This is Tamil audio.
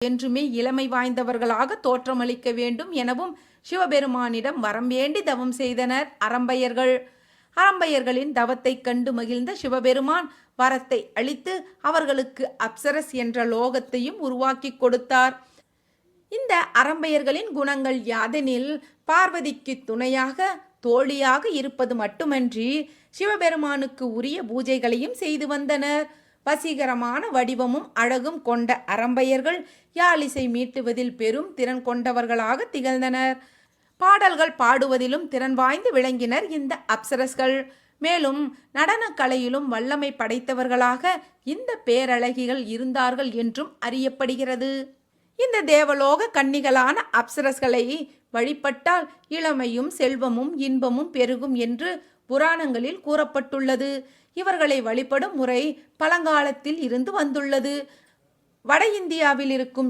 என்றுமே இளமை வாய்ந்தவர்களாக தோற்றமளிக்க வேண்டும் எனவும் சிவபெருமானிடம் வரம் வேண்டி தவம் செய்தனர் அரம்பையர்கள். அரம்பையர்களின் தவத்தைக் கண்டு மகிழ்ந்த சிவபெருமான் வரத்தை அளித்து அவர்களுக்கு அப்சரஸ் என்ற லோகத்தையும் உருவாக்கி கொடுத்தார். இந்த அரம்பையர்களின் குணங்கள் யாதெனில், பார்வதிக்கு துணையாக தோழியாக இருப்பது மட்டுமன்றி சிவபெருமானுக்கு உரிய பூஜைகளையும் செய்து வந்தனர். வசீகரமான வடிவமும் அழகும் கொண்ட அரம்பையர்கள் யாழிசை மீட்டுவதில் பெரும் திறன் கொண்டவர்களாக திகழ்ந்தனர். பாடல்கள் பாடுவதிலும் திறன் வாய்ந்து விளங்கினர் இந்த அப்சரஸ்கள். மேலும் நடனக்கலையிலும் வல்லமை படைத்தவர்களாக இந்த பேரழகிகள் இருந்தார்கள் என்றும் அறியப்படுகிறது. இந்த தேவலோக கன்னிகளான அப்சரஸ்களை வழிபட்டால் இளமையும் செல்வமும் இன்பமும் பெருகும் என்று புராணங்களில் கூறப்பட்டுள்ளது. இவர்களை வழிபடும் முறை பழங்காலத்தில் இருந்து வந்துள்ளது. வட இந்தியாவில் இருக்கும்